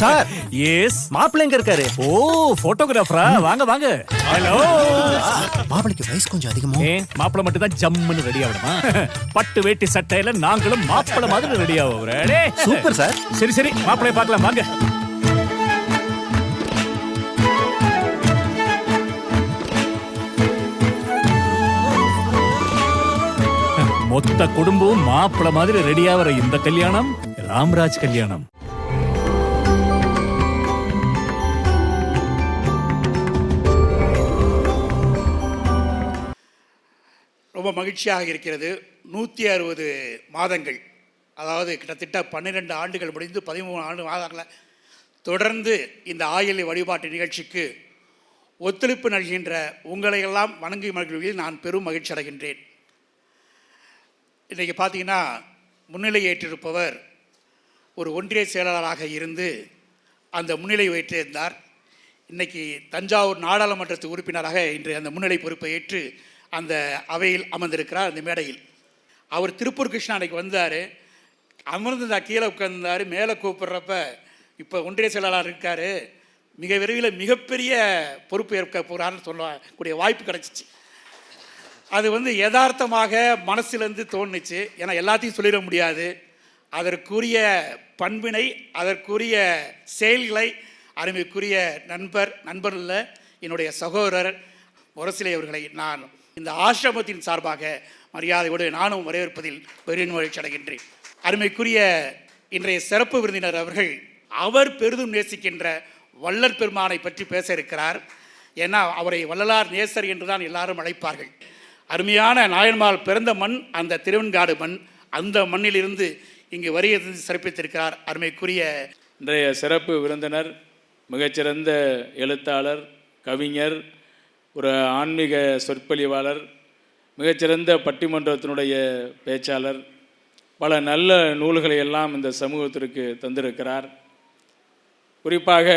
Sir yes. மாப்பிள்ளை எங்க இருக்காரு? ஓ, போட்டோகிராஃபரா? வாங்க வாங்க. ஹலோ. மாப்பிள்ளைக்கு வயசு கொஞ்சம் அதிகமா. மாப்பிள்ளை மட்டும் தான் ஜம்முன்னு ரெடி ஆகணுமா? பட்டு வேட்டி சட்டையில நாங்களும் மாப்பிள்ளை மாதிரி ரெடி ஆகுறோம். Super sir. சரி சரி, மாப்பிள்ளைய பார்க்கலாம் வாங்க. மொத்த குடும்பம் மாப்பிள்ளை மாதிரி ரெடி ஆகிற இந்த கல்யாணம் ராம்ராஜ் கல்யாணம். ரொம்ப மகிழ்ச்சியாக இருக்கிறது. 160 மாதங்கள், அதாவது கிட்டத்தட்ட 12 ஆண்டுகள் முடிந்து 13 மாதங்களை தொடர்ந்து இந்த ஆயிலை வழிபாட்டு நிகழ்ச்சிக்கு ஒத்துழைப்பு நல்கின்ற உங்களையெல்லாம் வணங்கி மகிழ்வில் நான் பெரும் மகிழ்ச்சி அடைகின்றேன். இன்றைக்கி பார்த்தீங்கன்னா முன்னிலை ஏற்றிருப்பவர் ஒரு ஒன்றிய செயலாளராக இருந்து அந்த முன்னிலை ஏற்றிருந்தார். இன்றைக்கி தஞ்சாவூர் நாடாளுமன்றத்து உறுப்பினராக இன்று அந்த முன்னிலை பொறுப்பை ஏற்று அந்த அவையில் அமர்ந்திருக்கிறார். அந்த மேடையில் அவர் திருப்பூர் கிருஷ்ணா அன்றைக்கி வந்தார், அமர்ந்து கீழே உட்கார்ந்தார். மேலே கூப்பிட்றப்ப இப்போ ஒன்றிய செயலாளர் இருக்கார், மிக விரைவில் மிகப்பெரிய பொறுப்பு ஏற்க போகிறான்னு சொல்லக்கூடிய வாய்ப்பு கிடச்சிச்சு. அது யதார்த்தமாக மனசுலேருந்து தோணுச்சு. ஏன்னா எல்லாத்தையும் சொல்லிட முடியாது. அதற்குரிய பண்பினை, அதற்குரிய செயல்களை அருமைக்குரிய நண்பர் இல்லை, என்னுடைய சகோதரர் முரசிலை அவர்களை நான் இந்த ஆசிரமத்தின் சார்பாக மரியாதையோடு நானும் வரவேற்பதில் பெரும் மகிழ்ச்சி அடைகின்றேன். அருமைக்குரிய இன்றைய சிறப்பு விருந்தினர் அவர்கள் அவர் பெரிதும் நேசிக்கின்ற வள்ளல் பெருமானை பற்றி பேச இருக்கிறார். ஏன்னா அவரை வள்ளலார் நேசர் என்றுதான் எல்லாரும் அழைப்பார்கள். அருமையான நாயன்மால் பிறந்த மண் அந்த திருவெண்காடு மண். அந்த மண்ணிலிருந்து இங்கு வருகை சிறப்பித்திருக்கிறார் அருமைக்குரிய இன்றைய சிறப்பு விருந்தினர், மிகச்சிறந்த எழுத்தாளர், கவிஞர், ஒரு ஆன்மீக சொற்பொழிவாளர், மிகச்சிறந்த பட்டிமன்றத்தினுடைய பேச்சாளர், பல நல்ல நூல்களை எல்லாம் இந்த சமூகத்திற்கு தந்திருக்கிறார். குறிப்பாக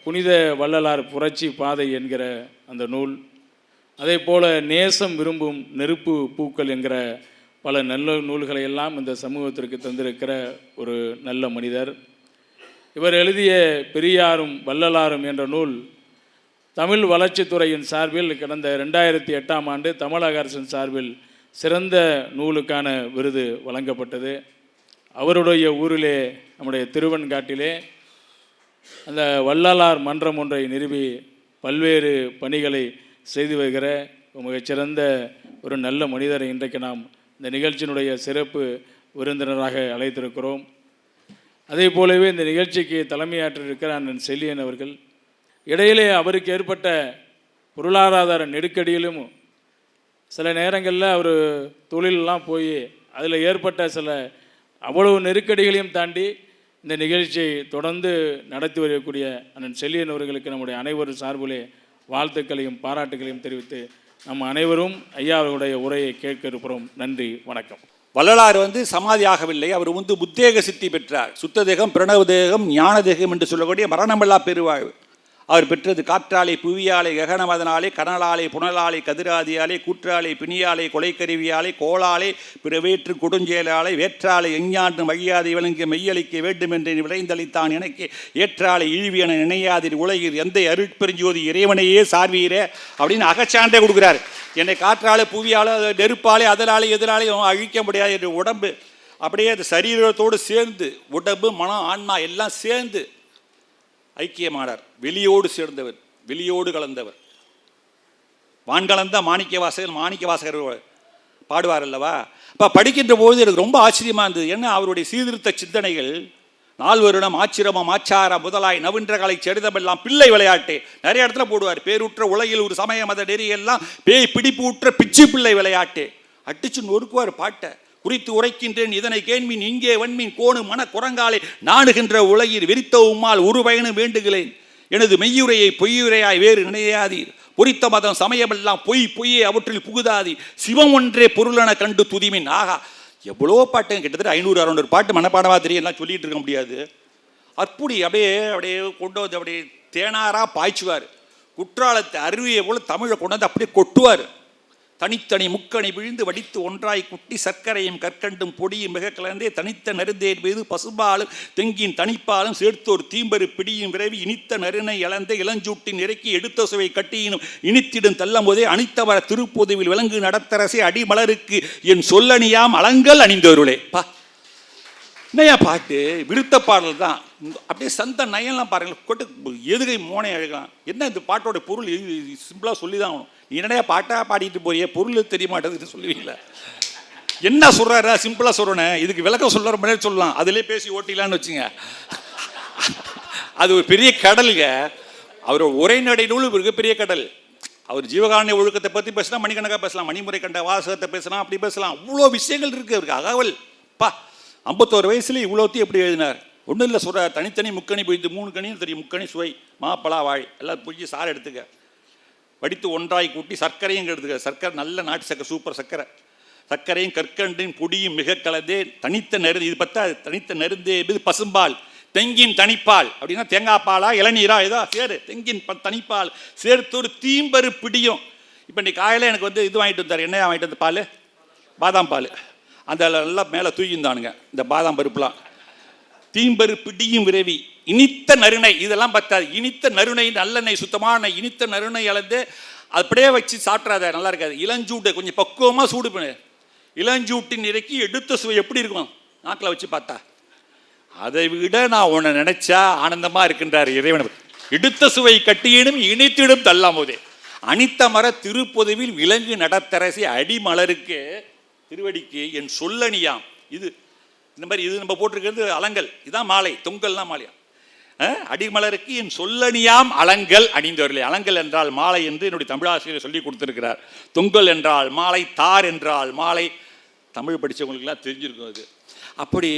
புனித வள்ளலார் புரட்சி பாதை என்கிற அந்த நூல், அதே போல் நேசம் விரும்பும் நெருப்பு பூக்கள் என்கிற பல நல்ல நூல்களை எல்லாம் இந்த சமூகத்திற்கு தந்திருக்கிற ஒரு நல்ல மனிதர். இவர் எழுதிய பெரியாரும் வள்ளலாரும் என்ற நூல் தமிழ் வளர்ச்சித்துறையின் சார்பில் கடந்த 2008ஆம் ஆண்டு தமிழக அரசின் சார்பில் சிறந்த நூலுக்கான விருது வழங்கப்பட்டது. அவருடைய ஊரிலே, நம்முடைய திருவெண்காட்டிலே அந்த வள்ளலார் மன்றம் ஒன்றை நிறுவி பல்வேறு பணிகளை செய்து வருகிற மிகச்சிறந்த ஒரு நல்ல மனிதரை இன்றைக்கு நாம் இந்த நிகழ்ச்சியினுடைய சிறப்பு விருந்தினராக அழைத்திருக்கிறோம். அதே போலவே இந்த நிகழ்ச்சிக்கு தலைமையாற்றிருக்கிற அண்ணன் செல்லியன் அவர்கள், இடையிலே அவருக்கு ஏற்பட்ட பொருளாதார நெருக்கடியிலும் சில நேரங்களில் அவர் தொழிலெலாம் போய் அதில் ஏற்பட்ட சில அவ்வளவு நெருக்கடிகளையும் தாண்டி இந்த நிகழ்ச்சியை தொடர்ந்து நடத்தி வரக்கூடிய அண்ணன் செல்லியன் அவர்களுக்கு நம்முடைய அனைவரும் சார்பிலே வாழ்த்துக்களையும் பாராட்டுகளையும் தெரிவித்து நம்ம அனைவரும் ஐயா அவர்களுடைய உரையை கேட்க இருக்கிறோம். நன்றி, வணக்கம். வள்ளலார் சமாதியாகவில்லை. அவர் புத்தேக சித்தி பெற்றார். சுத்த தேகம், பிரணவ தேகம், ஞான தேகம் என்று சொல்லக்கூடிய மரணமில்லா பெருவாழ்வு அவர் பெற்றது. காற்றாலை, புவியாலை, ககனமதனாலே, கனலாலை, புனலாலை, கதிராதியாலே, கூற்றாலை, பிணியாலை, கொலைக்கருவியாலை, கோளாலை, பிறவேற்று கொடுஞ்சேலாலை, வேற்றாலை, எஞ்ஞான்று மகியாதை விளங்கிய மெய்யளிக்க வேண்டும் என்று விளைந்தளித்தான் எனக்கு ஏற்றாலை இழிவியன நினையாதிர் உலகில் எந்த அருட்பெருஞ்சோதி இறைவனையே சார்வீரே அப்படின்னு அகச்சான்றே கொடுக்குறாரு. என்னை காற்றாலை, புவியாலை, நெருப்பாலை, அதனாலே எதிராலையும் அழிக்க முடியாது என்று உடம்பு அப்படியே அந்த சரீரத்தோடு சேர்ந்து உடம்பு, மனம், ஆன்மா எல்லாம் சேர்ந்து ஐக்கியமானார். வெளியோடு சேர்ந்தவர், வெளியோடு கலந்தவர். வான்கலந்த மாணிக்க வாசகர் பாடுவார் அல்லவா. அப்போ படிக்கின்ற போது எனக்கு ரொம்ப ஆச்சரியமாக இருந்தது. ஏன்னா அவருடைய சீர்திருத்த சிந்தனைகள் நால்வருடம் ஆச்சிரமம் ஆச்சாரம் முதலாய் நவீன்ற கலை செடிதமெல்லாம் பிள்ளை விளையாட்டு நிறைய இடத்துல போடுவார். பேருற்ற உலகில் ஒரு சமய மத நெறியெல்லாம் பேய் பிடிப்பு உற்ற பிச்சு பிள்ளை விளையாட்டு அடிச்சு நொறுக்குவார் பாட்டை. குறித்து உரைக்கின்றேன் இதனை கேண்மீன் இங்கே வன்மீன் கோணு மன குரங்காலை நாடுகின்ற உலகில் விரித்த உம்மால் ஒரு பயனும் வேண்டுகிறேன். எனது மெய்யுரையை பொய்யுரையாய் வேறு நினையாதீர். பொறித்த மதம் சமயமெல்லாம் பொய்யே அவற்றில் புகுதாதி. சிவம் ஒன்றே பொருளென கண்டு துதிமின். ஆகா, எவ்வளோ பாட்டு, கிட்டத்தட்ட 500-600 பாட்டு மனப்பாடமாக தெரியும், எல்லாம் சொல்லிட்டு இருக்க முடியாது. அப்படி அப்படியே கொண்டு வந்து அப்படியே தேனாராக பாய்ச்சுவார். குற்றாலத்தை அருவியை போல் தமிழை கொண்டு வந்து அப்படியே கொட்டுவார். தனித்தனி முக்கணி விழுந்து வடித்து ஒன்றாய் குட்டி சர்க்கரையும் கற்கண்டும் பொடியும் மிக கலந்தே தனித்த நருந்தேன் மீது பசும்பாலும் தெங்கின் தனிப்பாலும் சேர்த்தோர் தீம்பரு பிடியும் விரைவி இனித்த நறுனை இழந்த இளஞ்சூட்டின் இறக்கி எடுத்த சுவை கட்டியினும் இனித்திடும் தள்ளும் போதே அனித்தவர திருப்பொதுவில் விலங்கு நடத்தரசே அடிமலருக்கு என் சொல்லணியாம் அலங்கல் அணிந்தவர்களே. பா என்னையா பாட்டு, விருத்த பாடல் தான். அப்படியே சந்த நயம்லாம் பாருங்கள், கொட்டு எதுகை மோனை அழகலாம். என்ன இந்த பாட்டோட பொருள் சிம்பிளாக சொல்லி தான் ஆகணும். நீ என்னையா பாட்டாக பாடிட்டு போறிய, பொருள் தெரிய மாட்டேங்குதுன்னு சொல்லுவீங்களா? என்ன சொல்கிறாரா, சிம்பிளாக சொல்கிறேன். இதுக்கு விளக்கம் சொல்கிற மாதிரி சொல்லலாம், அதிலே பேசி ஓட்டிலான்னு வச்சுங்க. அது ஒரு பெரிய கடலுங்க. அவர் உரைநடை நூல் மிகப்பெரிய கடல். அவர் ஜீவகாருண்ய ஒழுக்கத்தை பற்றி பேசினா மணிக்கணக்காக பேசலாம், மணிமுறை கண்ட வாசகத்தை பேசலாம், அப்படி பேசலாம். அவ்வளோ விஷயங்கள் இருக்குது அவருக்கு. அகவல் பா 51 வயசுல இவ்வளோத்தையும் எப்படி எழுதினார்? ஒன்றும் இல்லை சொல்கிற, தனித்தனி முக்கணி போயிட்டு 3 கணியும் தெரியும். முக்கணி சுவை மாப்பழா வாழை எல்லாம் பிடிச்சி சாறு எடுத்துக்க, வடித்து ஒன்றாய் கூட்டி சர்க்கரையும் எடுத்துக்க. சர்க்கரை நல்ல நாட்டு சர்க்கரை, சூப்பர் சர்க்கரை. சர்க்கரையும் கற்கண்டின் பொடியும் மிக கலந்தே தனித்த நெருந்து, இது பார்த்தா தனித்த நெருந்தே இது பசும்பால் தெங்கின் தனிப்பால். அப்படின்னா தேங்காய் பாலா இளநீரா ஏதோ சேரு, தெங்கின் தனிப்பால் சேர்த்து ஒரு தீம்பரு பிடியும். இப்போ இன்னைக்கு காலையில் எனக்கு வந்து இது வாங்கிட்டு வந்தார். என்ன வாங்கிட்டு வந்த பால்? பாதாம் பால். அந்த எல்லாம் மேலே தூக்கிந்தானுங்க இந்த பாதாம் பருப்புலாம். தீம்பரு பிடியும் விரைவி இனித்த நறுணை, இதெல்லாம் பத்தாது. இனித்த நறுணை, நல்லெண்ணெய், சுத்தமான இனித்த நறுணை அளந்து அப்படியே வச்சு சாப்பிட்றாத, நல்லா இருக்காது. இளஞ்சூட்டை கொஞ்சம் பக்குவமாக சூடு பண்ணு. இளஞ்சூட்டின் இறக்கி எடுத்த சுவை எப்படி இருக்கும் நாக்கில் வச்சு பார்த்தா? அதை விட நான் உன்னை நினைச்சா ஆனந்தமாக இருக்கின்றார் இறைவன். எடுத்த சுவை கட்டியிடும் இனித்திடும் தள்ளாம் போதே அனித்த மர திருப்பொதுவில் விலங்கு நடத்தரசி அடிமலருக்கு திருவடிக்கு என் சொல்லணியாம். இது இந்த மாதிரி இது நம்ம போட்டிருக்கிறது அலங்கல். இதான் மாலை, தொங்கல்னா மாலையா. அடிமலருக்கு என் சொல்லணியாம் அலங்கல் அணிந்தவர்களே. அலங்கல் என்றால் மாலை என்று என்னுடைய தமிழாசிரியர் சொல்லி கொடுத்திருக்கிறார். தொங்கல் என்றால் மாலை, தார் என்றால் மாலை. தமிழ் படித்தவங்களுக்கெல்லாம் தெரிஞ்சிருக்கும் அது. அப்படி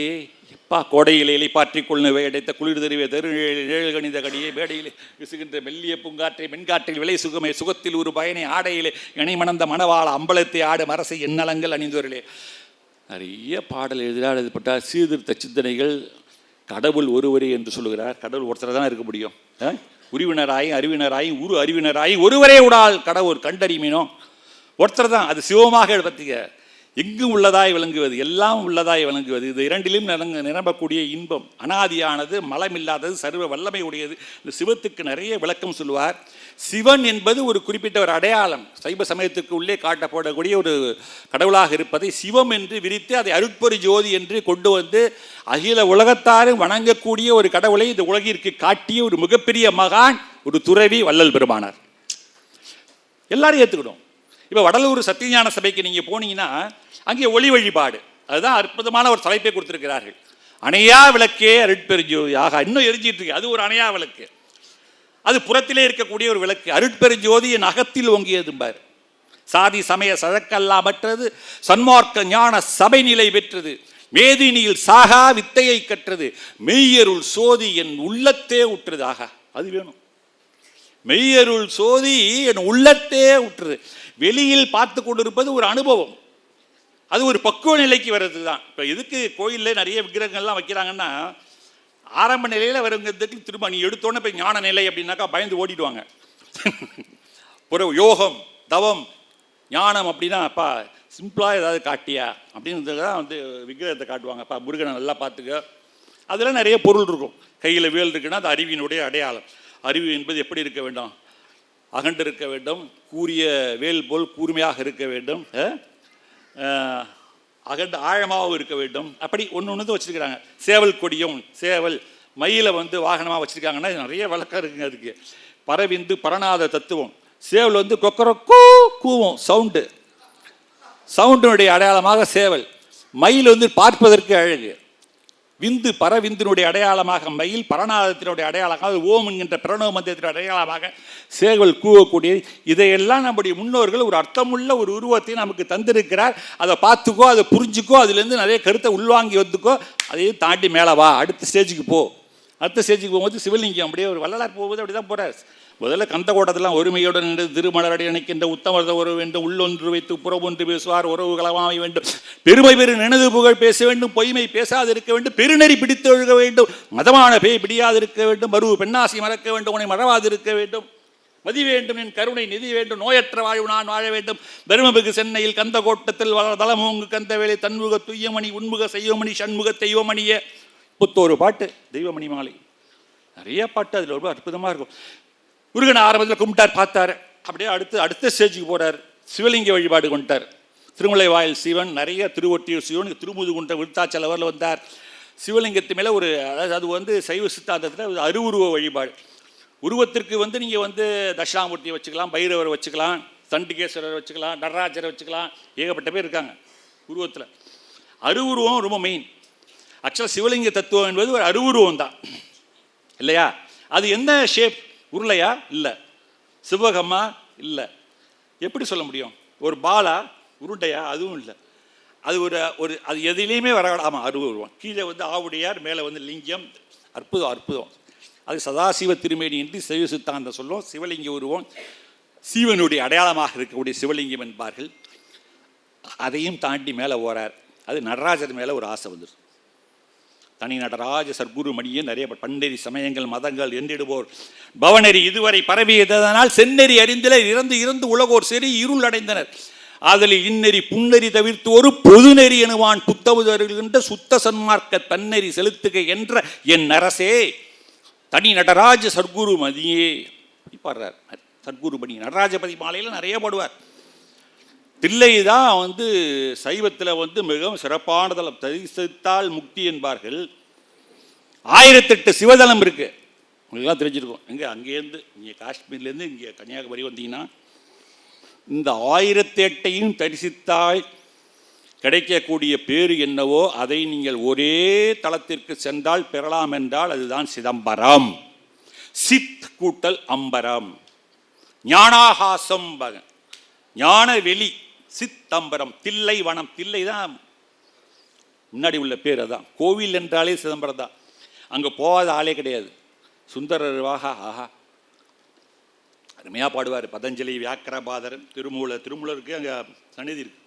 எப்பா கோடையில் இலை பாற்றிக் கொள்ளுவை அடைத்த குளிர் தெருவே தரு ஏழு கணித கடியை வேடையிலே விசுகின்ற மெல்லிய பூங்காற்றை மென்காற்றில் விலை சுகமே சுகத்தில் ஒரு பயனை ஆடையிலே இணை மணந்த மணவாள அம்பலத்தை ஆடு மரசை எண்ணலங்கள் அணிந்தவர்களே. நிறைய பாடல் எழுதினார். எழுதப்பட்டார். சீர்திருத்த சிந்தனைகள். கடவுள் ஒருவரே என்று சொல்லுகிறார். கடவுள் ஒருத்தர் தான் இருக்க முடியும். உரிவினராயும் அறிவினராயும் உரு அறிவினராயும் ஒருவரே உடால் கடவுள் கண்டறிமீனோ ஒருத்தர் தான். அது சிவமாக பற்றிக்க எங்கும் உள்ளதாய் விளங்குவது, எல்லாம் உள்ளதாய் விளங்குவது. இது இரண்டிலும் நிரம்பக்கூடிய இன்பம். அனாதியானது, மலமில்லாதது, சர்வ வல்லமை உடையது. இந்த சிவத்துக்கு நிறைய விளக்கம் சொல்லுவார். சிவன் என்பது ஒரு குறிப்பிட்ட ஒரு அடையாளம். சைவ சமயத்துக்கு உள்ளே காட்டப்படக்கூடிய ஒரு கடவுளாக இருப்பதை சிவம் என்று விரித்து அதை அருட்பொரு ஜோதி என்று கொண்டு வந்து அகில உலகத்தாரும் வணங்கக்கூடிய ஒரு கடவுளை இந்த உலகிற்கு காட்டிய ஒரு மிகப்பெரிய மகான், ஒரு துறவி வள்ளல் பெருமானார். எல்லாரும் ஏற்றுக்கணும். இப்போ வடலூர் சத்தியஞான சபைக்கு நீங்கள் போனீங்கன்னா அங்கே ஒளி வழிபாடு, அதுதான் அற்புதமான ஒரு தலைப்பை கொடுத்திருக்கிறார்கள். அணையா விளக்கே அருட்பெருஞ்சோதி. ஆகா, இன்னும் எரிஞ்சிட்டு இருக்கு. அது ஒரு அணையா விளக்கு. அது புறத்திலே இருக்கக்கூடிய ஒரு விளக்கு. அருட்பெருஞ்சோதி என் அகத்தில் ஓங்கியதும்பார். சாதி சமய சழக்கல்லாமற்றது, சன்மார்க்க ஞான சபை நிலை பெற்றது, மேதினியில் சாகா வித்தையை கற்றது, மெய்யருள் சோதி என் உள்ளத்தே உற்றது. ஆகா, அது வேணும். மெய்யருள் சோதி என் உள்ளத்தே உற்றது. வெளியில் பார்த்து கொண்டிருப்பது ஒரு அனுபவம். அது ஒரு பக்குவ நிலைக்கு வர்றது தான். இப்போ எதுக்கு கோயிலில் நிறைய விக்கிரகங்கள்லாம் வைக்கிறாங்கன்னா, ஆரம்ப நிலையில் வருங்கிறதுக்கு திரும்ப நீ எடுத்தோன்னே போய் ஞான நிலை அப்படின்னாக்கா பயந்து ஓடிடுவாங்க. ஒரு யோகம், தவம், ஞானம் அப்படின்னா அப்பா சிம்பிளாக ஏதாவது காட்டியா அப்படின்றது தான் வந்து விக்கிரகத்தை காட்டுவாங்க. அப்பா முருகனை நல்லா பார்த்துக்க. அதில் நிறைய பொருள் இருக்கும். கையில் வேல் இருக்குன்னா அது அறிவினுடைய அடையாளம். அறிவு என்பது எப்படி இருக்க வேண்டும்? அகண்டு இருக்க வேண்டும். கூரிய வேல் போல் கூர்மையாக இருக்க வேண்டும். அகண்டு ஆழமாகவும் இருக்க வேண்டும். அப்படி ஒன்று ஒன்று வச்சுருக்கிறாங்க. சேவல் கொடியும், சேவல் மயிலை வந்து வாகனமாக வச்சுருக்காங்கன்னா நிறைய வழக்கம் இருக்குங்க. அதுக்கு பரவிந்து பரநாத தத்துவம். சேவல் வந்து கொக்கரக்கோ கூவும் சவுண்டு, சவுண்டினுடைய அடையாளமாக சேவல். மயில் வந்து பார்ப்பதற்கு அழகு. விந்து பரவிந்தினுடைய அடையாளமாக மயில், பரநாதத்தினுடைய அடையாளமாக ஓம் என்கின்ற பிரணவ மந்திரத்தினுடைய அடையாளமாக சேவல் கூவக்கூடிய. இதையெல்லாம் நம்முடைய முன்னோர்கள் ஒரு அர்த்தமுள்ள ஒரு உருவத்தை நமக்கு தந்திருக்கிறார். அதை பார்த்துக்கோ, அதை புரிஞ்சுக்கோ, அதுலேருந்து நிறைய கருத்தை உள்வாங்கி வந்துக்கோ. அதையும் தாண்டி மேலே வா, அடுத்த ஸ்டேஜுக்கு போ. அடுத்த ஸ்டேஜுக்கு போகும்போது சிவலிங்கம் அப்படியே ஒரு வள்ளலார் போகும்போது அப்படி தான் போகிறார். முதல்ல கந்த கோட்டத்தெல்லாம் ஒருமையுடன் நின்று திருமலரடி நினைக்கின்ற உத்தமர்த உறவு வேண்டும், உள்ளொன்று வைத்து புறவொன்று பேசுவார், உறவு களமாமை வேண்டும், பெருமை பெரு நினது புகழ் பேச வேண்டும், பொய்மை பேசாது இருக்க வேண்டும், பெருநெறி பிடித்து ஒழுக வேண்டும், மதமான பேய் பிடியாது இருக்க வேண்டும், மருவு பெண்ணாசி மறக்க வேண்டும், உன்னை மறவாது இருக்க வேண்டும். மதி வேண்டும் என் கருணை நிதி வேண்டும் நோயற்ற வாழ்வு நான் வாழ வேண்டும் பெருமமிகு சென்னையில் கந்த கோட்டத்தில் தலமோங்கு கந்தவேலை தன்முக துய்யமணி உண்முக செய்வமணி சண்முக தெய்வமணிய புத்தொரு பாட்டு தெய்வமணி மாலை நிறைய பாட்டு அதில் ரொம்ப அற்புதமாக இருக்கும். முருகனை ஆரம்பத்தில் கும்பிட்டார் பார்த்தார், அப்படியே அடுத்த ஸ்டேஜுக்கு போகிறார். சிவலிங்க வழிபாடு கொண்டார். திருமலை வாயில் சிவன், நிறைய திருவொட்டியூர் சிவன், திருமுதுகுன்ற விருத்தாச்சலவரில் வந்தார். சிவலிங்கத்து மேலே ஒரு அது சைவ சித்தாந்தத்தில் அருவுருவ வழிபாடு. உருவத்திற்கு நீங்கள் தட்சிணாமூர்த்தியை வச்சுக்கலாம், பைரவரை வச்சுக்கலாம், சண்டிகேஸ்வரர் வச்சுக்கலாம், நடராஜரை வச்சுக்கலாம், ஏகப்பட்ட பேர் இருக்காங்க உருவத்தில். அருவுருவம் ரொம்ப மெயின். ஆக்சுவலாக சிவலிங்க தத்துவம் என்பது ஒரு அருவுருவம் தான் இல்லையா? அது என்ன ஷேப்? உருளையா? இல்லை. சிவகமா? இல்லை. எப்படி சொல்ல முடியும்? ஒரு பாலா? உருண்டையா? அதுவும் இல்லை. அது ஒரு அது எதிலையுமே வர. ஆமாம், அருவுருவம். கீழே ஆவுடையார், மேலே லிங்கம். அற்புதம். அது சதாசிவ திருமேனி என்று சைவ சித்தாந்தம் சொல்லும். சிவலிங்க உருவம் சீவனுடைய அடையாளமாக இருக்கக்கூடிய சிவலிங்கம் என்பார்கள். அதையும் தாண்டி மேலே போகிறார். அது நடராஜர் மேலே ஒரு ஆசை வந்துடும். தனி நடராஜ சர்க்குரு மணியே நிறைய பண்டெறி சமயங்கள் மதங்கள் என்றிடுவோர் பவனெறி இதுவரை பரவியதனால் செந்நெறி அறிந்தில இறந்து உலகோர் சரி இருள் அடைந்தனர். அதில் இன்னெறி புன்னெறி தவிர்த்து ஒரு பொதுநெறி எனுவான் புத்தவு தருகின்ற சுத்த சன்மார்க்க தன்னெறி செலுத்துக என்ற என் அரசே தனி நடராஜ சர்க்குரு மதியே பாடுறார். சர்க்குரு மணி நடராஜபதி மாலையில் நிறைய பாடுவார். தில்லை தான் சைவத்தில் மிகவும் சிறப்பான தலம். தரிசித்தால் முக்தி என்பார்கள். 1008 சிவதலம் இருக்கு. உங்களுக்குலாம் தெரிஞ்சிருக்கும். அங்கேருந்து இங்கே காஷ்மீர்லேருந்து இங்கே கன்னியாகுமரி வந்தீங்கன்னா இந்த 1008ஐயும் தரிசித்தால் கிடைக்கக்கூடிய பேரு என்னவோ அதை நீங்கள் ஒரே தலத்திற்கு சென்றால் பெறலாம் என்றால் அதுதான் சிதம்பரம். சித் கூட்டல் அம்பரம், ஞானாகாசம், ஞான வெளி, சித்தம்பரம், தில்லை வனம். தில்லை தான் முன்னாடி உள்ள பேர். அதான் கோவில் என்றாலே சிதம்பரம் தான். அங்கே போகாத ஆளே கிடையாது. சுந்தரர்வாக ஆஹா அருமையாக பாடுவார். பதஞ்சலி, வியாக்கரபாதரன், திருமூலருக்கு அங்கே சந்நிதி இருக்கு.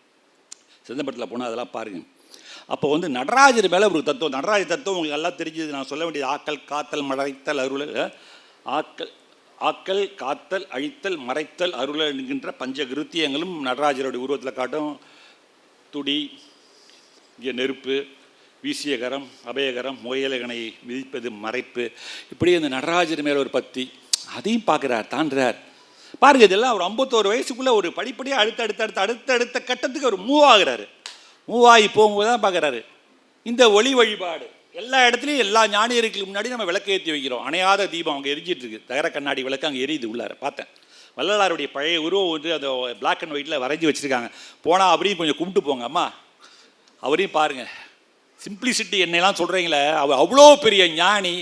சிதம்பரத்தில் போனால் அதெல்லாம் பாருங்க. அப்போ நடராஜர் மேலே ஒரு தத்துவம். நடராஜ தத்துவம் உங்களுக்கு எல்லாம் தெரிஞ்சது. நான் சொல்ல வேண்டியது ஆக்கல் காத்தல் மறைத்தல் அருள். ஆக்கல் காத்தல் அழித்தல் மறைத்தல் அருள் என்கின்ற பஞ்ச கிருத்தியங்களும் நடராஜருடைய உருவத்தில் காட்டும். துடி, இங்கே நெருப்பு, வீசியகரம், அபயகரம், முயலகனை மிதிப்பது மறைப்பு. இப்படி அந்த நடராஜர் மேலே ஒரு பக்தி. அதையும் பார்க்குறார், தாண்டுறார். பாருங்க, இதெல்லாம் ஒரு 51 வயசுக்குள்ளே ஒரு படிப்படியாக அடுத்த கட்டத்துக்கு அவர் மூவ் ஆகுறாரு. மூவ் ஆகி போகும்போது தான் பார்க்குறாரு இந்த ஒளி வழிபாடு. எல்லா இடத்துலையும் எல்லா ஞானியர்களுக்கு முன்னாடி நம்ம விளக்கு ஏற்றி வைக்கிறோம். அணையாத தீபம் அங்கே எரிஞ்சிட்டு இருக்கு. தகர கண்ணாடி விளக்கு அங்கே எரியுது. உள்ளார பார்த்தேன். வள்ளலாருடைய பழைய உருவம் அந்த பிளாக் அண்ட் ஒயிட்டில் வரைஞ்சி வச்சுருக்காங்க. போனால் அவரையும் கொஞ்சம் கும்பிட்டு போங்க அம்மா, அவரையும் பாருங்கள். சிம்பிளிசிட்டி என்னெல்லாம் சொல்கிறீங்களே, அவர் அவ்வளோ பெரிய ஞானி.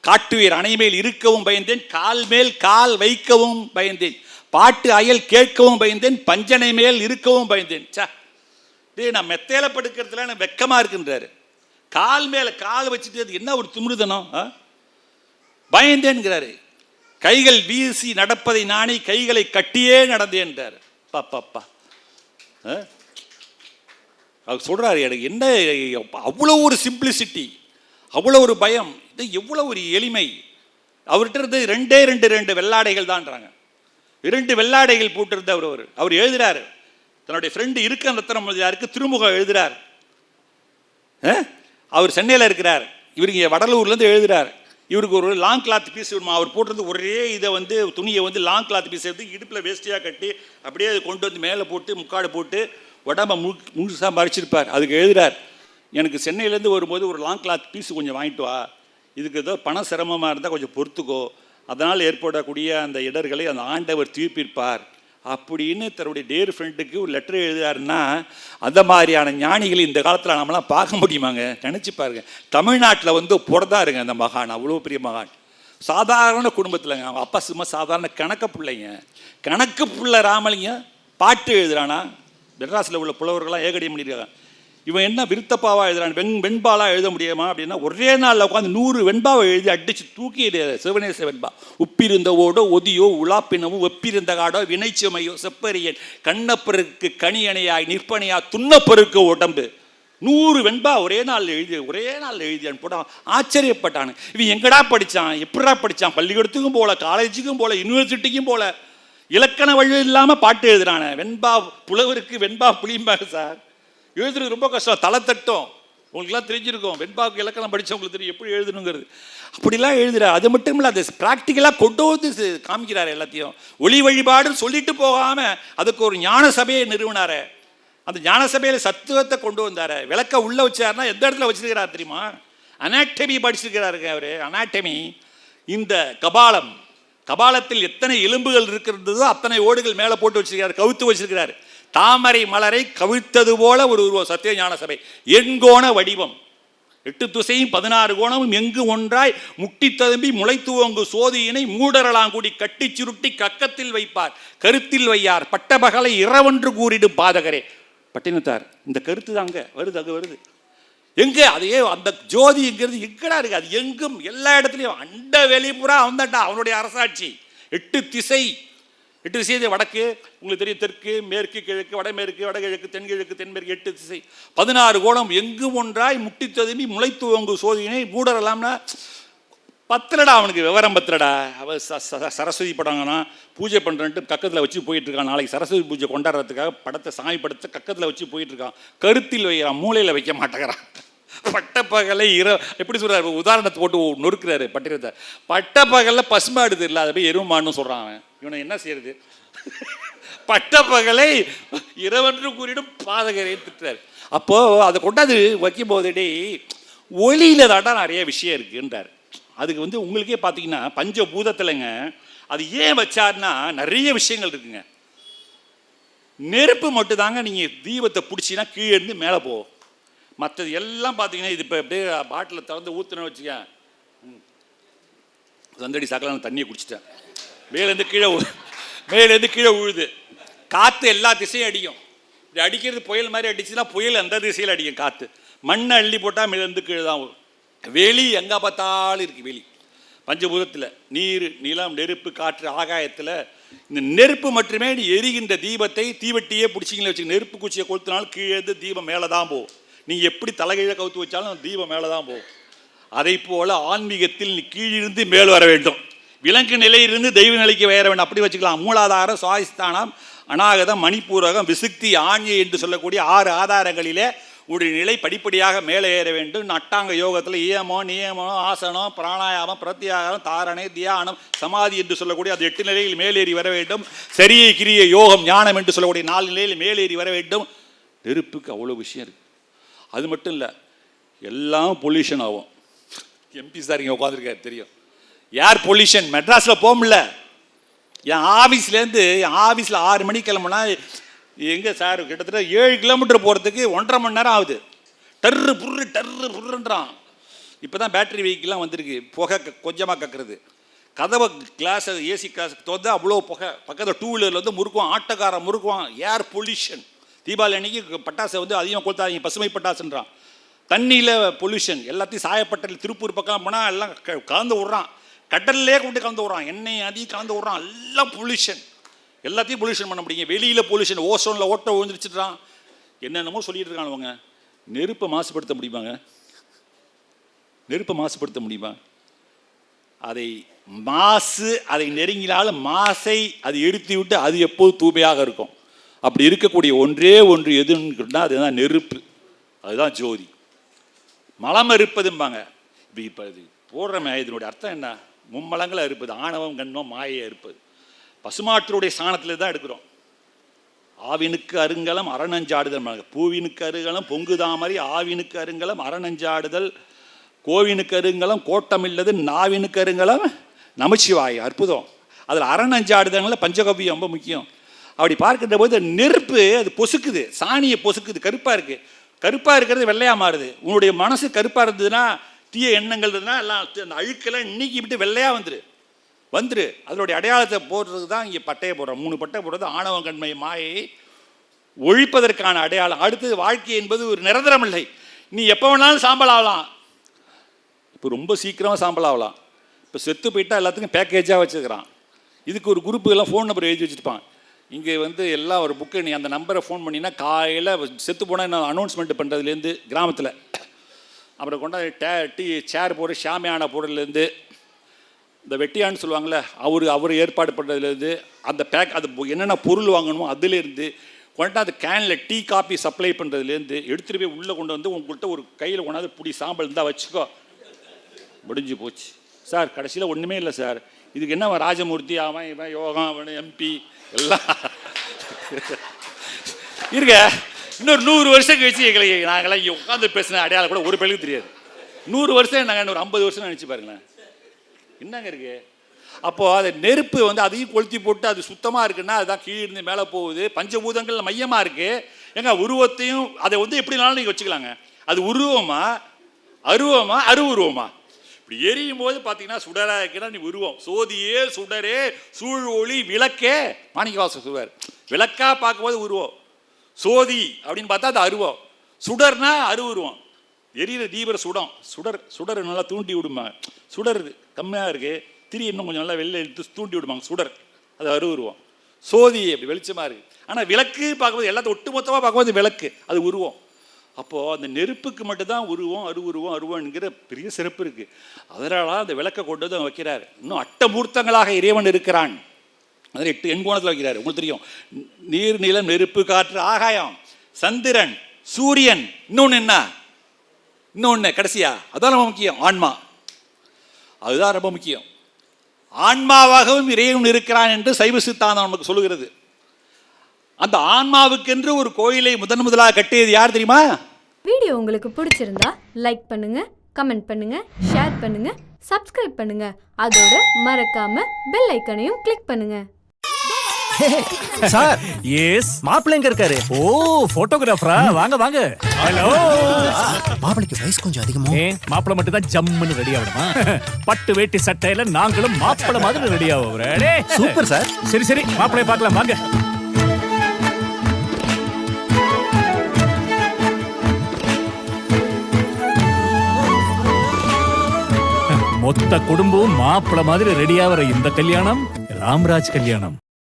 காட்டுவீர் அணைமேல் இருக்கவும் பயந்தேன், கால் மேல் கால் வைக்கவும் பயந்தேன், பாட்டு அயல் கேட்கவும் பயந்தேன், பஞ்சனை மேல் இருக்கவும் பயந்தேன். நான் மெத்தையில படுக்கிறதுல எனக்கு வெக்கமாக இருக்குன்றாரு. கால் மேலே கால் வச்சுட்டு அது என்ன ஒரு திமிருதனம். பயந்தேன்கிறாரு. கைகள் வீசி நடப்பதை நானே கைகளை கட்டியே நடந்தேன்றார். பாப்பா அவர் சொல்கிறாரு, எனக்கு என்ன அவ்வளோ ஒரு சிம்பிளிசிட்டி, அவ்வளோ ஒரு பயம், இது எவ்வளோ ஒரு எளிமை. அவர்கிட்ட இருந்து ரெண்டு வெள்ளாடைகள் தான்றாங்க. 2 வெள்ளாடைகள் போட்டிருந்தவர். அவர் எழுதுறாரு, தன்னுடைய ஃப்ரெண்டு இருக்க ரத்தனம் எழுதுறாருக்கு திருமுகம் எழுதுறார். அவர் சென்னையில் இருக்கிறார், இவர் இங்கே வடலூர்லேருந்து எழுதுறார். இவருக்கு ஒரு லாங் கிளாத் பீஸ் வேணுமா. அவர் போட்டிருந்து ஒரே இதை துணியை லாங் கிளாத் பீஸ் எடுத்து இடுப்பில் வேஸ்டியாக கட்டி அப்படியே அதை கொண்டு மேலே போட்டு முக்காடு போட்டு உடம்பை முழுசாக மறைச்சிருப்பார். அதுக்கு எழுதுறார், எனக்கு சென்னையிலேருந்து வரும்போது ஒரு லாங் கிளாத் பீஸ் கொஞ்சம் வாங்கிட்டு வா, இதுக்கு ஏதோ பண சிரமமாக இருந்தால் கொஞ்சம் பொறுத்துக்கோ, அதனால் ஏற்படக்கூடிய அந்த இடர்களை அந்த ஆண்டவர் தீர்ப்பிப்பார் அப்படின்னு தன்னுடைய டேர் ஃப்ரெண்டுக்கு ஒரு லெட்டர் எழுதுறாருன்னா, அந்த மாதிரியான ஞானிகள் இந்த காலத்தில் நம்மளாம் பார்க்க முடியுமாங்க? நினச்சி பாருங்க. தமிழ்நாட்டில் பிறந்தாருங்க அந்த மகான், அவ்வளோ பெரிய மகான். சாதாரண குடும்பத்தில்ங்க. அவங்க அப்பா சும்மா சாதாரண கணக்கு பிள்ளைங்க. கணக்கு பிள்ளை ராமலிங்க பாட்டு எழுதுறானா? மெட்ராஸில் உள்ள புலவர்கள்லாம் ஏகடியம் பண்ணியிருக்காங்க. இவன் என்ன விருத்தப்பாவாக எழுதுறான், வெண்பாலாக எழுத முடியுமா அப்படின்னா, ஒரே நாளில் உட்காந்து 100 வெண்பாவை எழுதி அடித்து தூக்கி சிவனேச வெண்பா. உப்பிருந்தவோடோ ஒதியோ உலாப்பினவோ வெப்பிருந்த காடோ வினைச்சுமையோ செப்பரியன் கண்ணப்பருக்கு கணியணையாய் நிற்பனையா துண்ணப்பருக்கு உடம்பு 100 வெண்பா ஒரே நாள் எழுதியான்னு போட்டான். ஆச்சரியப்பட்டானு. இவன் எங்கடா படித்தான், எப்படா படித்தான், பள்ளிக்கூடத்துக்கும் போல, காலேஜுக்கும் போல, யூனிவர்சிட்டிக்கும் போல, இலக்கண வழி இல்லாமல் பாட்டு எழுதுறானே. வெண்பா புலவருக்கு வெண்பா புளியும்பாங்க சார். எழுதுறது ரொம்ப கஷ்டம், தலை தட்டும். உங்களுக்குலாம் தெரிஞ்சிருக்கும், வெண்பாவுக்கு இலக்கணம் படித்தவங்களுக்கு தெரியும் எப்படி எழுதணுங்கிறது. அப்படிலாம் எழுதுறாரு. அது மட்டும் இல்லை, அதை ப்ராக்டிக்கலாக கொண்டு வந்து காமிக்கிறாரு எல்லாத்தையும். ஒளி வழிபாடுன்னு சொல்லிட்டு போகாமல் அதுக்கு ஒரு ஞான சபையை நிறுவனாரு. அந்த ஞான சபையில் சத்துவத்தை கொண்டு வந்தார். விளக்க உள்ளே வச்சாருன்னா எந்த இடத்துல வச்சிருக்கிறார் தெரியுமா? அனாட்டமி படிச்சிருக்கிறாருங்க அவர். அனாட்டமி. இந்த கபாலத்தில் எத்தனை எலும்புகள் இருக்கிறதோ அத்தனை ஓடுகள் மேலே போட்டு வச்சிருக்கிறார், கவுத்து வச்சிருக்கிறார். தாமரை மலரை கவிழ்த்தது போல ஒரு உருவம் சத்திய ஞான சபை. எண்கோண வடிவம், 8 திசையும் 16 கோணமும் எங்கு ஒன்றாய் முட்டி ததும்பி முளைத்துவங்கு சோதியினை மூடரலாங்கூடி கட்டி சுருட்டி கக்கத்தில் வைப்பார், கருத்தில் வையார், பட்டபகலை இரவென்று கூறிடும் பாதகரே. பட்டினத்தார். இந்த கருத்து தாங்க வருது, அங்கே வருது. எங்கே அதையே அந்த ஜோதிங்கிறது எங்கடா இருக்கு? அது எங்கும் எல்லா இடத்துலையும் அண்ட வெளிப்புறா அவன்தான்டா அவனுடைய அரசாட்சி. 8 திசை, 8 திசை வடக்கு உங்களுக்கு தெரியும், தெற்கு மேற்கு கிழக்கு வடமேற்கு வடகிழக்கு தென்கிழக்கு தென்மேற்கு 8 திசை 16 கோணம் எங்கும் ஒன்றாய் முட்டி ததும்பி முளைத்துவங்கு சோதியினை மூடரலாம்னா பத்திரடா அவனுக்கு விவரம் பத்திரடா. அவ சரஸ்வதி படம்னா பூஜை பண்ணுறன்ட்டு கக்கத்தில் வச்சு போயிட்டு இருக்கான். நாளைக்கு சரஸ்வதி பூஜை கொண்டாடுறதுக்காக படத்தை சாமி படத்தை கக்கத்தில் வச்சு போயிட்டு இருக்கான். கருத்தில் வைக்கிறான், மூளையில் வைக்க மாட்டேங்கிறான். பட்டப்பகலை எப்படி சொல்கிறார், உதாரணத்தை போட்டு நொறுக்கிறாரு பட்டினத்தை. பட்டப்பகலில் பசுமாடுது இல்லை, அதை போய் எருமான்னு சொல்கிறான் அவன். இவனை என்ன செய்யறது? பட்டப்பகலை இரவென்று கூறிடும் பாதகரை திட்டுறாரு. அப்போது அதை கொண்டாந்து வைக்கும் போதுடே ஒளியில் தாண்டா நிறைய விஷயம் இருக்குன்றார். அதுக்கு உங்களுக்கே பார்த்தீங்கன்னா பஞ்சபூதத்தில்ங்க அது ஏன் வச்சார்னா நிறைய விஷயங்கள் இருக்குங்க. நெருப்பு மட்டும் தாங்க நீங்கள் தீபத்தை பிடிச்சின்னா கீழே இருந்து மேலே போகும். மற்றது எல்லாம் பார்த்தீங்கன்னா இது இப்போ அப்படியே பாட்டில் திறந்து ஊற்றுன்னு வச்சுக்க, சந்தடி சக்கலான தண்ணியை குடிச்சிட்டேன். மேலேருந்து கீழே உழுது. காற்று எல்லா திசையும் அடிக்கும். இது அடிக்கிறது புயல் மாதிரி அடிச்சுன்னா புயல் அந்த திசையில் அடிக்கும் காற்று. மண்ணை அள்ளி போட்டால் மேலேருந்து கீழே தான் வரும். வெளி எங்கே பார்த்தாலும் இருக்குது. வெளி பஞ்சபூதத்தில் நீர் நிலம் நெருப்பு காற்று ஆகாயத்தில் இந்த நெருப்பு மட்டுமே எரிகின்ற தீபத்தை தீவட்டியே பிடிச்சிங்களே வச்சு நெருப்பு குச்சியை கொளுத்தினாலும் கீழே தீபம் மேலே தான் போகும். நீங்கள் எப்படி தலைகீழ கவுத்து வச்சாலும் தீபம் மேலே தான் போகும். அதை போல் ஆன்மீகத்தில் நீ கீழிருந்து மேல் வர வேண்டும், விலங்கு நிலையிலிருந்து தெய்வ நிலைக்கு வேற வேண்டும். அப்படி வச்சுக்கலாம். மூலாதாரம், சுவாதிஸ்தானம், அநாகதம், மணிப்பூரகம், விசுக்தி, ஆண்யை என்று சொல்லக்கூடிய 6 ஆதாரங்களிலே உடைய நிலை படிப்படியாக மேலே ஏற வேண்டும். அட்டாங்க யோகத்தில் இயமம், நியமம், ஆசனம், பிராணாயாமம், பிரத்யாகாரம், தாரணை, தியானம், சமாதி என்று சொல்லக்கூடிய அது 8 நிலையில் மேலேறி வர வேண்டும். சரியை கிரிய யோகம் ஞானம் என்று சொல்லக்கூடிய 4 நிலையில் மேலேறி வர வேண்டும். நெருப்புக்கு அவ்வளோ விஷயம் இருக்குது. அது மட்டும் இல்லை, எல்லாம் பொல்யூஷன் ஆகும். எம்பி சார் இங்கே உட்காந்துருக்காரு தெரியும். ஏர் பொல்யூஷன் மெட்ராஸில் போக முடியல. என் ஆஃபீஸில் 6 மணிக்கு கிளம்புனா எங்கே சார் கிட்டத்தட்ட 7 கிலோமீட்டர் போகிறதுக்கு 1.5 மணி நேரம் ஆகுது. டர்ரு புர்ருன்றான். இப்போ தான் பேட்டரி வெஹிக்கிள்லாம் வந்திருக்கு. புகை கொஞ்சமாக கக்குறது. கதவை கிளாஸ் ஏசி கிளாஸ் தோந்து அவ்வளோ புகை. பக்கத்தில் 2 வீலரில் முறுக்குவான், ஆட்டக்காரன் முறுக்குவான். Air pollution. தீபாவளி அன்னைக்கு பட்டாசை அதிகமாக கொளுத்தாதீங்க, பசுமை பட்டாசுன்றான். தண்ணியில் பொல்யூஷன். எல்லாத்தையும் சாயப்பட்டல் திருப்பூர் பக்கம் போனால் எல்லாம் கலந்து விட்றான். கடல்லே கொண்டு கலந்து விட்றான். எண்ணெய் அதிகம் கலந்து விட்றான். எல்லாம் பொல்யூஷன். எல்லாத்தையும் பொல்யூஷன் பண்ண முடியுங்க. வெளியில் பொல்யூஷன், ஓசோனில் ஓட்ட விழுந்துருச்சுட்டான். என்னென்னமோ சொல்லிட்டு இருக்கானுவங்க. நெருப்பை மாசுபடுத்த முடியுமாங்க? நெருப்பை மாசுபடுத்த முடியுமா? அதை நெருங்கினாலும் மாசை அது எடுத்து விட்டு அது எப்போது தூய்மையாக இருக்கும். அப்படி இருக்கக்கூடிய ஒன்றே ஒன்று எதுன்னு கேட்டால் அதுதான் நெருப்பு. அதுதான் ஜோதி. மலம் இருப்பதும்பாங்க. இப்போ இது போடுறமே இதனுடைய அர்த்தம் என்ன? மும்மலங்களை இருப்பது. ஆணவம், கண்மம், மாயை இருப்பது. பசுமாற்றுடைய சாணத்தில் தான் எடுக்கிறோம். ஆவினுக்கு அருங்கலம் அரணஞ்சாடுதல். பூவினுக்கு அருங்கலம் பொங்குதாமரை, ஆவினுக்கு அருங்கலம் அரணஞ்சாடுதல், கோவினுக்கு அருங்கலம் கோட்டமில்லது, நாவினுக்கு அருங்கலம் நமச்சிவாய். அற்புதம். அதில் அரணஞ்சாடுதல்ல பஞ்சகவ்யம் ரொம்ப முக்கியம். அப்படி பார்க்கின்ற போது நெருப்பு அது பொசுக்குது, சாணியை பொசுக்குது. கருப்பாக இருக்குது. கருப்பாக இருக்கிறது வெள்ளையாக மாறுது. உன்னுடைய மனசு கருப்பாக இருந்ததுன்னா, தீய எண்ணங்கள் இருந்ததுன்னா எல்லாம் அந்த அழுக்கெல்லாம் இன்னைக்கு விட்டு வெள்ளையாக வந்துரு. அதனுடைய அடையாளத்தை போடுறது தான் இங்கே பட்டையை போடுறோம். 3 பட்டை போடுறது ஆணவம், கண்மை, மாயை ஒழிப்பதற்கான அடையாளம். அடுத்தது வாழ்க்கை என்பது ஒரு நிரந்தரம் இல்லை. நீ எப்போ வேணாலும் சாம்பல் ஆகலாம். இப்போ ரொம்ப சீக்கிரமாக சாம்பல் ஆகலாம். இப்போ செத்து போயிட்டா எல்லாத்துக்கும் பேக்கேஜாக வச்சுக்கிறான். இதுக்கு ஒரு குரூப்பு எல்லாம் ஃபோன் நம்பர் எழுதி வச்சுருப்பான். இங்கே வந்து எல்லாம் ஒரு புக்கு, நீ அந்த நம்பரை ஃபோன் பண்ணினா காலையில் செத்து போனால் நான் அனௌன்ஸ்மெண்ட் பண்ணுறதுலேருந்து கிராமத்தில், அப்புறம் கொண்டாந்து சேர் போடுற ஷாமியான போடுறதுலேருந்து, இந்த வெட்டியான்னு சொல்லுவாங்கள்ல அவர் ஏற்பாடு பண்ணுறதுலேருந்து, அந்த பேக் அது என்னென்ன பொருள் வாங்கணுமோ அதுலேருந்து கொண்டாந்து கேனில் டீ காப்பி சப்ளை பண்ணுறதுலேருந்து எடுத்துகிட்டு போய் உள்ளே கொண்டு வந்து உங்கள்கிட்ட ஒரு கையில் கொண்டாந்து புடி சாம்பல் இருந்தால் வச்சுக்கோ, முடிஞ்சு போச்சு சார். கடைசியில் ஒன்றுமே இல்லை சார். இதுக்கு என்ன ராஜமூர்த்தி, அவன் இவன் யோகா, அவன் எம்பி எல்லாம் இருக்க. இன்னொரு 100 வருஷம் கழிச்சு எங்களை நாங்களாம் உட்காந்து பேசின அடையாளம் கூட ஒரு பேருக்கு தெரியாது. 100 வருஷம் நாங்கள் இன்னொரு 50 வருஷம் நினச்சி பாருங்களேன், என்னங்க இருக்கு. அப்போது அது நெருப்பு வந்து அதையும் கொளுத்தி போட்டு அது சுத்தமாக இருக்குன்னா அதுதான் கீழே இருந்து மேலே போகுது. பஞ்சபூதங்கள் மையமாக இருக்குது. எங்க உருவத்தையும் அதை வந்து எப்படினாலும் நீங்கள் வச்சுக்கலாங்க. அது உருவமா அருவமா அருவுருவமா? இப்படி எரியும் போது பார்த்தீங்கன்னா சுடராக இருக்குன்னா நீ உருவம். சோதியே சுடரே சூழ் ஒளி விளக்கே மாணிக்கவாசகர் சொல்வார். விளக்கா பார்க்கும்போது உருவம், சோதி அப்படின்னு பார்த்தா அது அருவம், சுடர்னா அருவுருவம். எரியிற தீவிர சுடர் நல்லா தூண்டி விடுமாங்க. சுடர் கம்மியாக இருக்குது, திரி இன்னும் கொஞ்சம் நல்லா வெளில எடுத்து தூண்டி விடுவாங்க. சுடர் அது அருவுருவம். சோதி அப்படி வெளிச்சமாக இருக்குது. ஆனால் விளக்கு பார்க்கும்போது எல்லாத்தையும் ஒட்டு மொத்தமாக பார்க்கும்போது விளக்கு அது உருவம். அப்போது அந்த நெருப்புக்கு மட்டும்தான் உருவம் அருவம்ங்கிற பெரிய சிறப்பு இருக்குது. அதனால அந்த விளக்கை கொண்டு வந்து வைக்கிறார். இன்னும் அட்டமூர்த்தங்களாக இறைவன் இருக்கிறான். அதில் 8 எண்கோணத்தில் வைக்கிறார். உங்களுக்கு தெரியும், நீர் நிலம் நெருப்பு காற்று ஆகாயம் சந்திரன் சூரியன், இன்னொன்று கடைசியா அதான் ரொம்ப முக்கியம், ஆன்மா. அதுதான் ரொம்ப முக்கியம். ஆன்மாவாகவும் இறைவன் இருக்கிறான் என்று சைவ சித்தாந்தம் நமக்கு சொல்லுகிறது. அந்த ஆன்மாவுக்கென்று ஒரு கோயிலை முதலாக கட்டியது யார் தெரியுமா? வீடியோ உங்களுக்கு பிடிச்சிருந்தா லைக் பண்ணுங்க, கமெண்ட் பண்ணுங்க, ஷேர் பண்ணுங்க, சப்ஸ்கிரைப் பண்ணுங்க. அதோட மறக்காம பெல் ஐக்கனையும் கிளிக் பண்ணுங்க. சார் எஸ், மாப்பிள்ளை எங்க இருக்காரு? ஓ போட்டோகிராஃபரா? வாங்க வாங்க. ஹலோ. மாப்பிளைக்கு வயசு கொஞ்சம் அதிகமோ? மாப்பிளை மட்டும் தான் ஜம்முன்னு ரெடி ஆகணுமா? பட்டு வேட்டி சட்டையில நாங்களும் மாப்பிளை மாதிரி ரெடி ஆகுறோம். Super sir. சரி மாப்பிளைய பார்க்கலாம் வாங்க. மொத்த குடும்பம் மாப்பிளை மாதிரி ரெடியாகிற இந்த கல்யாணம் ராம்ராஜ் கல்யாணம்.